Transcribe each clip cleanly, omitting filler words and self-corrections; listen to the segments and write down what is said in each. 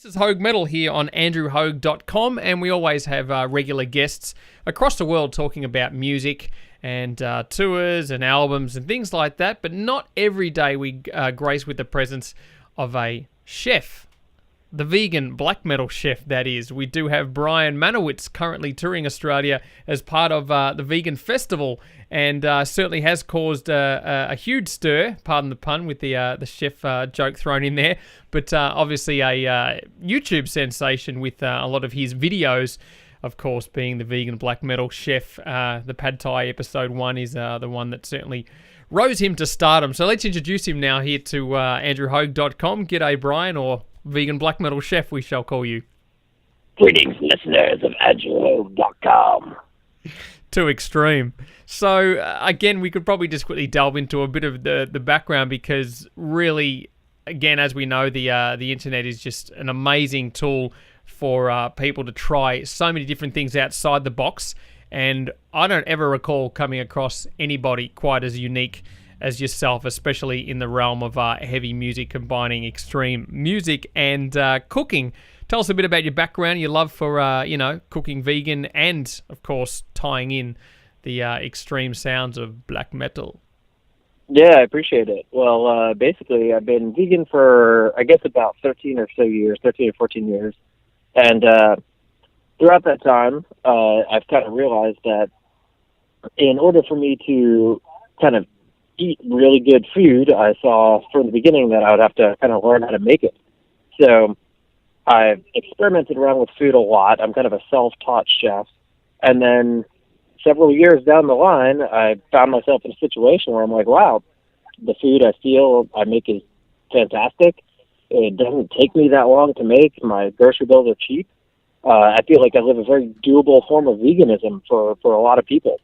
This is Hogue Metal here on andrewhogue.com, and we always have regular guests across the world talking about music and tours and albums and things like that, but not every day we grace with the presence of a chef. The vegan black metal chef, that is. We do have Brian Manowitz currently touring Australia as part of the Vegan Festival, and certainly has caused a huge stir, pardon the pun, with the chef joke thrown in there. But obviously a YouTube sensation with a lot of his videos, of course, being the vegan black metal chef. The Pad Thai episode 1 is the one that certainly rose him to stardom. So let's introduce him now here to andrewhogue.com. G'day, Brian, or vegan black metal chef, we shall call you. Greetings, listeners of andrewhogue.com. Too extreme. So, again, we could probably just quickly delve into a bit of the background, because really, again, as we know, the internet is just an amazing tool for people to try so many different things outside the box. And I don't ever recall coming across anybody quite as unique as yourself, especially in the realm of heavy music, combining extreme music and cooking. Tell us a bit about your background, your love for, cooking vegan, and, of course, tying in the extreme sounds of black metal. Yeah, I appreciate it. Well, basically, I've been vegan for, I guess, about 13 or 14 years. And throughout that time, I've kind of realized that in order for me to kind of eat really good food, I saw from the beginning that I would have to kind of learn how to make it. So I've experimented around with food a lot. I'm kind of a self-taught chef. And then several years down the line, I found myself in a situation where I'm like, wow, the food I feel I make is fantastic. It doesn't take me that long to make. My grocery bills are cheap. I feel like I live a very doable form of veganism for a lot of people.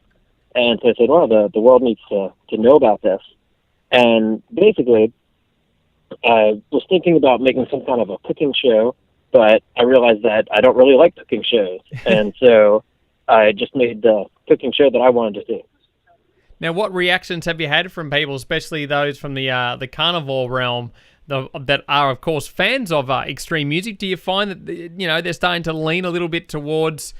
And so I said, well, the world needs to know about this. And basically, I was thinking about making some kind of a cooking show, but I realized that I don't really like cooking shows. And so I just made the cooking show that I wanted to do. Now, what reactions have you had from people, especially those from the carnivore realm, that are, of course, fans of extreme music? Do you find that they're starting to lean a little bit towards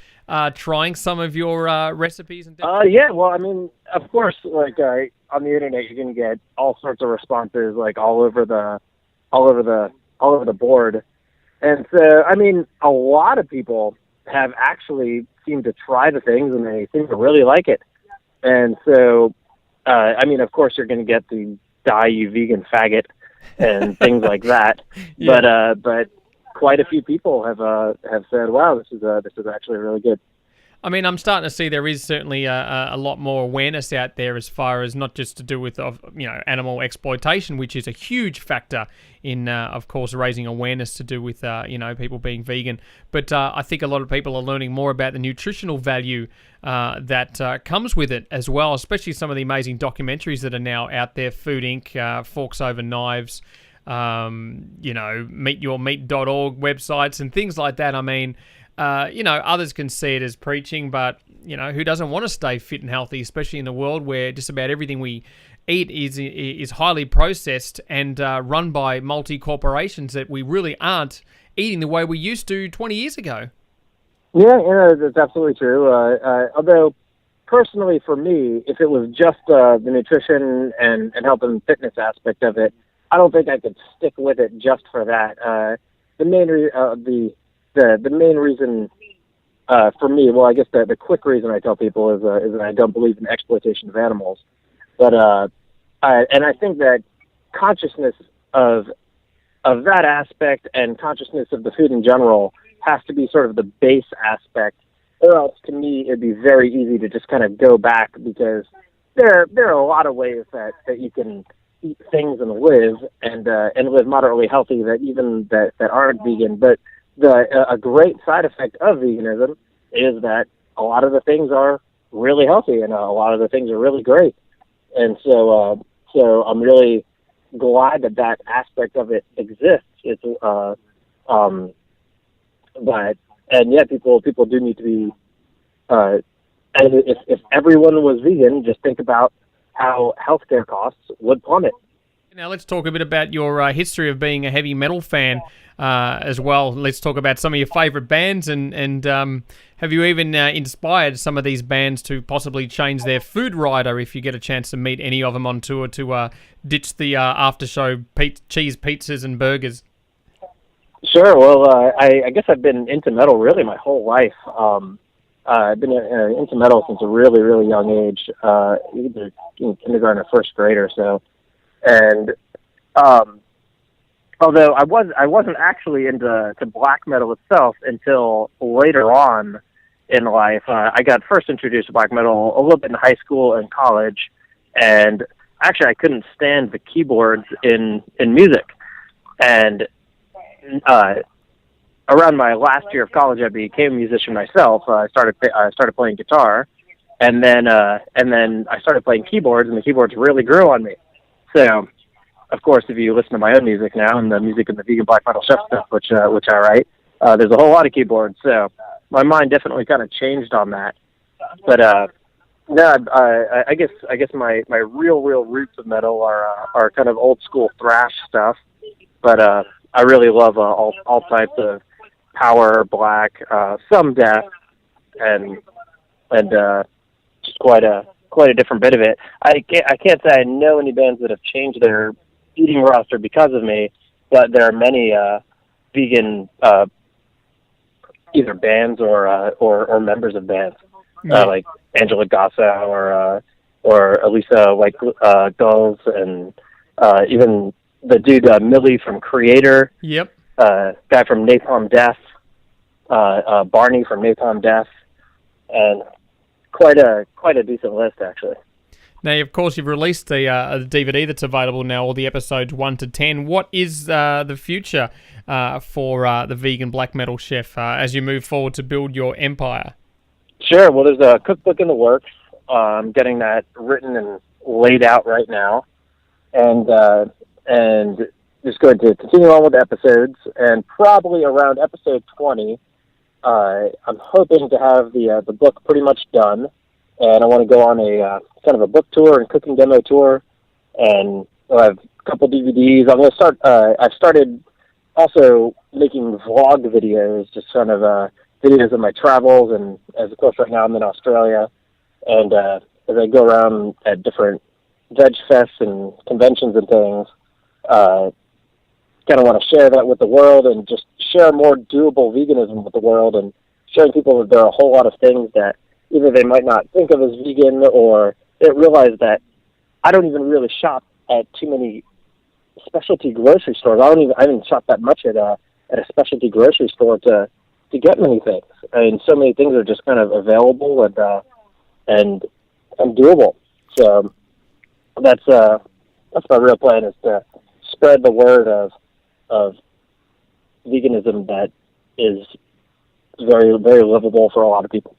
trying some of your recipes? Yeah, well, I mean, of course, like on the internet, you can get all sorts of responses, like all over the board. And so, I mean, a lot of people have actually seemed to try the things, and they seem to really like it. And so, I mean, of course, you're going to get the "die you vegan faggot" and things like that. Yeah. But quite a few people have said, "Wow, this is actually really good." I mean, I'm starting to see there is certainly a lot more awareness out there, as far as not just to do with animal exploitation, which is a huge factor in, of course, raising awareness to do with people being vegan. But I think a lot of people are learning more about the nutritional value that comes with it as well, especially some of the amazing documentaries that are now out there. Food Inc., Forks Over Knives, meetyourmeat.org websites and things like that. I mean, others can see it as preaching, but, who doesn't want to stay fit and healthy, especially in a world where just about everything we eat is highly processed and run by multi-corporations that we really aren't eating the way we used to 20 years ago. Yeah, that's absolutely true. Although, personally for me, if it was just the nutrition and health and fitness aspect of it, I don't think I could stick with it just for that. The main reason for me, well, I guess the quick reason I tell people is that I don't believe in exploitation of animals. But I think that consciousness of that aspect and consciousness of the food in general has to be sort of the base aspect, or else to me it'd be very easy to just kind of go back, because there are a lot of ways that you can eat things and live moderately healthy that aren't vegan. But a great side effect of veganism is that a lot of the things are really healthy, and a lot of the things are really great. And so I'm really glad that aspect of it exists. It's people do need to be. And if everyone was vegan, just think about how healthcare costs would plummet. Now let's talk a bit about your history of being a heavy metal fan as well. Let's talk about some of your favourite bands, and have you even inspired some of these bands to possibly change their food rider if you get a chance to meet any of them on tour to ditch the after-show cheese pizzas and burgers? Sure. Well, I guess I've been into metal really my whole life. I've been into metal since a really, really young age, either in kindergarten or first grade or so. And although I wasn't actually into black metal itself until later on in life. I got first introduced to black metal a little bit in high school and college, and actually I couldn't stand the keyboards in music. And around my last year of college, I became a musician myself. I started playing guitar, and then I started playing keyboards, and the keyboards really grew on me. So, of course, if you listen to my own music now and the music of the Vegan Black Metal Chef stuff, which I write, there's a whole lot of keyboards. So my mind definitely kind of changed on that. But no, I guess my real roots of metal are kind of old school thrash stuff. But I really love all types of power, black, some death, and just quite a different bit of it. I can't say I know any bands that have changed their eating roster because of me, but there are many vegan either bands or members of bands, like Angela Gassa or Elisa like Gulls, and even the dude Millie from Creator. Yep. Guy from Napalm Death, Barney from Napalm Death, and quite a decent list actually. Now, of course, you've released the DVD that's available now, all the episodes 1 to 10. What is the future for the Vegan Black Metal Chef as you move forward to build your empire? Sure. Well, there's a cookbook in the works. I'm getting that written and laid out right now, and just going to continue on with the episodes. And probably around episode 20, I'm hoping to have the book pretty much done. And I want to go on a kind of a book tour and cooking demo tour, and I have a couple DVDs. I'm going to start. I've started also making vlog videos, just kind of videos of my travels, and as of course right now I'm in Australia, and as I go around at different veg fests and conventions and things, kind of want to share that with the world and just share more doable veganism with the world, and showing people that there are a whole lot of things that either they might not think of as vegan, or they realize that I don't even really shop at too many specialty grocery stores. I haven't shopped that much at a specialty grocery store to get many things. I mean, so many things are just kind of available and doable. So that's my real plan, is to spread the word of veganism that is very, very livable for a lot of people.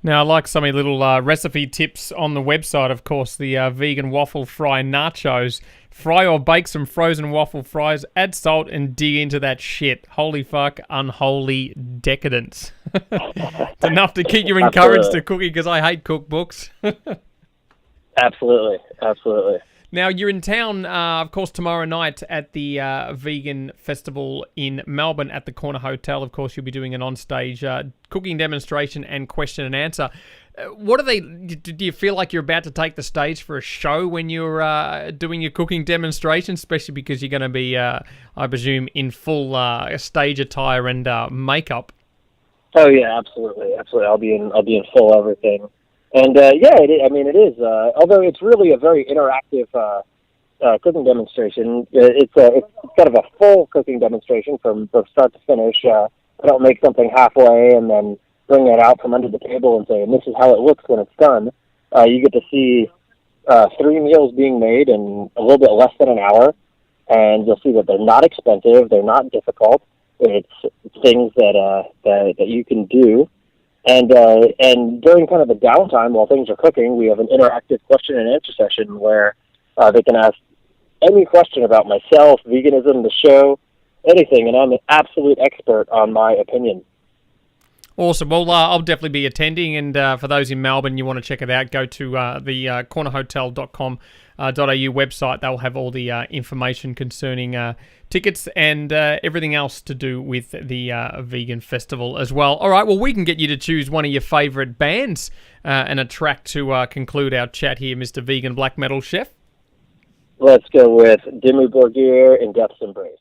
Now, I like some of your little recipe tips on the website, of course, the vegan waffle fry nachos. Fry or bake some frozen waffle fries, add salt, and dig into that shit. Holy fuck, unholy decadence. It's enough to keep you encouraged to cooking, because I hate cookbooks. Absolutely. Now, you're in town, of course, tomorrow night at the Vegan Festival in Melbourne at the Corner Hotel. Of course, you'll be doing an on-stage cooking demonstration and question and answer. What are they? Do you feel like you're about to take the stage for a show when you're doing your cooking demonstration, especially because you're going to be, I presume, in full stage attire and makeup? Oh yeah, absolutely. I'll be in full everything. And it is. Although it's really a very interactive cooking demonstration. It's kind of a full cooking demonstration from start to finish. I don't make something halfway and then bring it out from under the table and say, and this is how it looks when it's done. You get to see 3 meals being made in a little bit less than an hour, and you'll see that they're not expensive, they're not difficult. It's things that you can do. And during kind of the downtime while things are cooking, we have an interactive question and answer session where they can ask any question about myself, veganism, the show, anything, and I'm an absolute expert on my opinion. Awesome. Well, I'll definitely be attending, and for those in Melbourne, you want to check it out, go to the cornerhotel.com.au website. They'll have all the information concerning tickets and everything else to do with the vegan festival as well. All right, well, we can get you to choose one of your favourite bands and a track to conclude our chat here, Mr. Vegan Black Metal Chef. Let's go with Dimmu Borgir and Death's Embrace.